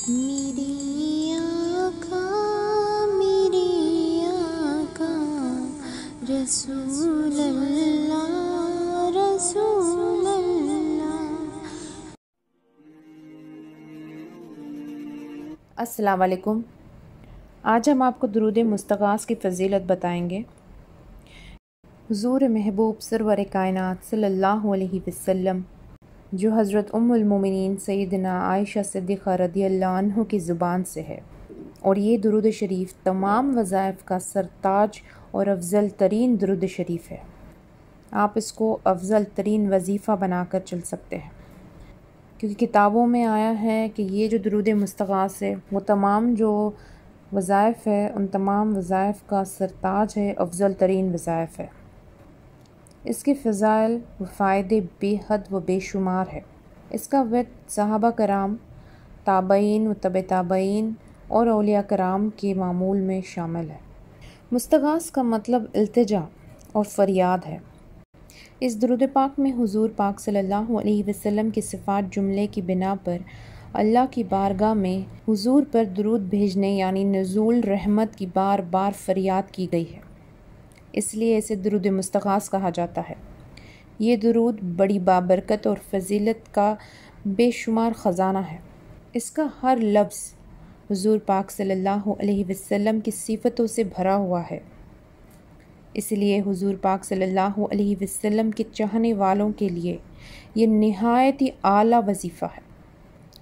میری آقا میری آقا رسول اللہ رسول اللہ۔ السلام علیکم۔ آج ہم آپ کو درود مستغاث کی فضیلت بتائیں گے۔ حضور محبوب سرور کائنات صلی اللہ علیہ وسلم جو حضرت المومنین سیدنا عائشہ صدیقہ رضی اللہ عنہ کی زبان سے ہے، اور یہ درود شریف تمام وظائف کا سرتاج اور افضل ترین درود شریف ہے۔ آپ اس کو افضل ترین وظیفہ بنا کر چل سکتے ہیں، کیونکہ کتابوں میں آیا ہے کہ یہ جو درود مستغاث ہے وہ تمام جو وظائف ہے ان تمام وظائف کا سرتاج ہے، افضل ترین وظائف ہے۔ اس کے فضائل و فائدے بے حد و بے شمار ہے۔ اس کا ورد صحابہ کرام، تابعین و تبع تابعین اور اولیاء کرام کے معمول میں شامل ہے۔ مستغاث کا مطلب التجا اور فریاد ہے۔ اس درود پاک میں حضور پاک صلی اللہ علیہ وسلم کی صفات جملے کی بنا پر اللہ کی بارگاہ میں حضور پر درود بھیجنے یعنی نزول رحمت کی بار بار فریاد کی گئی ہے، اس لیے اسے درود مستغاث کہا جاتا ہے۔ یہ درود بڑی بابرکت اور فضیلت کا بے شمار خزانہ ہے۔ اس کا ہر لفظ حضور پاک صلی اللہ علیہ وسلم کی صفتوں سے بھرا ہوا ہے، اس لیے حضور پاک صلی اللہ علیہ وسلم کے چاہنے والوں کے لیے یہ نہایت ہی اعلیٰ وظیفہ ہے۔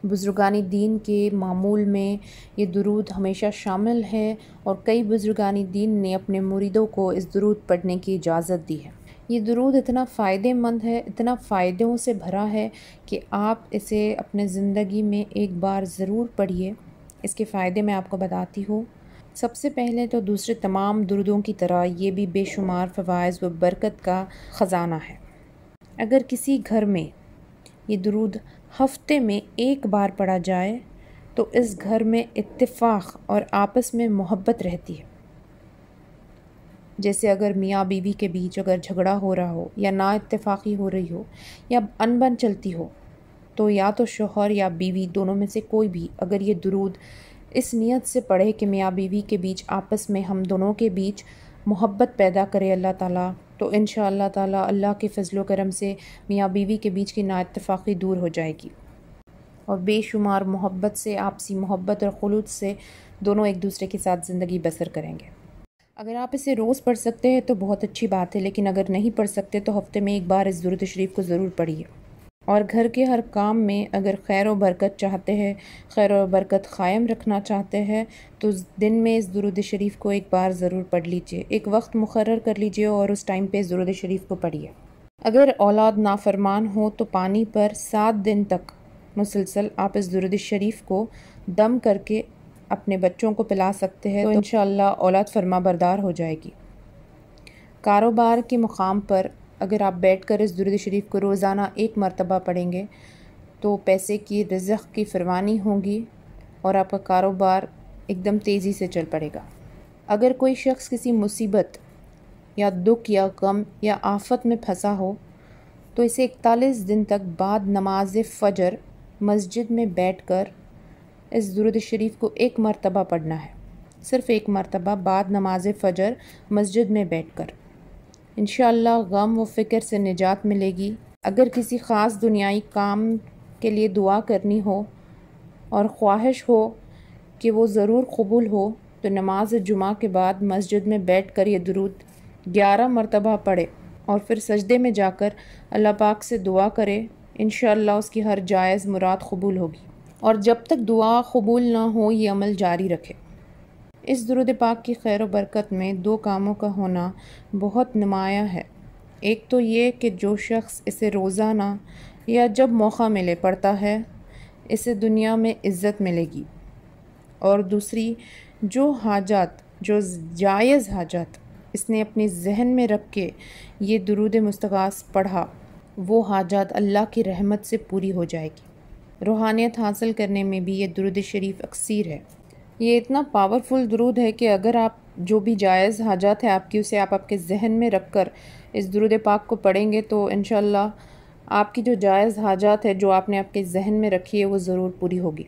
بزرگان دین کے معمول میں یہ درود ہمیشہ شامل ہے، اور کئی بزرگان دین نے اپنے مریدوں کو اس درود پڑھنے کی اجازت دی ہے۔ یہ درود اتنا فائدہ مند ہے، اتنا فائدوں سے بھرا ہے کہ آپ اسے اپنے زندگی میں ایک بار ضرور پڑھیے۔ اس کے فائدے میں آپ کو بتاتی ہوں۔ سب سے پہلے تو دوسرے تمام درودوں کی طرح یہ بھی بے شمار فوائد و برکت کا خزانہ ہے۔ اگر کسی گھر میں یہ درود ہفتے میں ایک بار پڑھا جائے تو اس گھر میں اتفاق اور آپس میں محبت رہتی ہے۔ جیسے اگر میاں بیوی کے بیچ اگر جھگڑا ہو رہا ہو یا نا اتفاقی ہو رہی ہو یا انبن چلتی ہو، تو یا تو شوہر یا بیوی دونوں میں سے کوئی بھی اگر یہ درود اس نیت سے پڑھے کہ میاں بیوی کے بیچ آپس میں ہم دونوں کے بیچ محبت پیدا کرے اللہ تعالیٰ، تو انشاءاللہ تعالیٰ اللہ کے فضل و کرم سے میاں بیوی کے بیچ کی نا اتفاقی دور ہو جائے گی، اور بے شمار محبت سے، آپسی محبت اور خلوص سے دونوں ایک دوسرے کے ساتھ زندگی بسر کریں گے۔ اگر آپ اسے روز پڑھ سکتے ہیں تو بہت اچھی بات ہے، لیکن اگر نہیں پڑھ سکتے تو ہفتے میں ایک بار اس درود شریف کو ضرور پڑھیے۔ اور گھر کے ہر کام میں اگر خیر و برکت چاہتے ہیں، خیر و برکت قائم رکھنا چاہتے ہیں، تو دن میں اس درود شریف کو ایک بار ضرور پڑھ لیجئے، ایک وقت مقرر کر لیجئے اور اس ٹائم پہ اس درود شریف کو پڑھیے۔ اگر اولاد نافرمان ہو تو پانی پر 7 دن تک مسلسل آپ اس درود شریف کو دم کر کے اپنے بچوں کو پلا سکتے ہیں، تو انشاءاللہ اولاد فرما بردار ہو جائے گی۔ کاروبار کے مقام پر اگر آپ بیٹھ کر اس درود شریف کو روزانہ 1 مرتبہ پڑھیں گے تو پیسے کی، رزق کی فراوانی ہوگی اور آپ کا کاروبار ایک دم تیزی سے چل پڑے گا۔ اگر کوئی شخص کسی مصیبت یا دکھ یا غم یا آفت میں پھنسا ہو تو اسے 41 دن تک بعد نماز فجر مسجد میں بیٹھ کر اس درود شریف کو 1 مرتبہ پڑھنا ہے، صرف 1 مرتبہ بعد نماز فجر مسجد میں بیٹھ کر۔ انشاءاللہ غم و فکر سے نجات ملے گی۔ اگر کسی خاص دنیائی کام کے لیے دعا کرنی ہو اور خواہش ہو کہ وہ ضرور قبول ہو تو نماز جمعہ کے بعد مسجد میں بیٹھ کر یہ درود 11 مرتبہ پڑھے اور پھر سجدے میں جا کر اللہ پاک سے دعا کرے، انشاءاللہ اس کی ہر جائز مراد قبول ہوگی، اور جب تک دعا قبول نہ ہو یہ عمل جاری رکھے۔ اس درود پاک کی خیر و برکت میں 2 کاموں کا ہونا بہت نمایاں ہے۔ ایک تو یہ کہ جو شخص اسے روزانہ یا جب موقع ملے پڑھتا ہے، اسے دنیا میں عزت ملے گی، اور دوسری جو حاجات، جو جائز حاجات اس نے اپنے ذہن میں رکھ کے یہ درود مستغاث پڑھا، وہ حاجات اللہ کی رحمت سے پوری ہو جائے گی۔ روحانیت حاصل کرنے میں بھی یہ درود شریف اکثیر ہے۔ یہ اتنا پاورفل درود ہے کہ اگر آپ جو بھی جائز حاجات ہے آپ کی، اسے آپ کے ذہن میں رکھ کر اس درود پاک کو پڑھیں گے تو انشاءاللہ آپ کی جو جائز حاجات ہے جو آپ نے آپ کے ذہن میں رکھی ہے وہ ضرور پوری ہوگی۔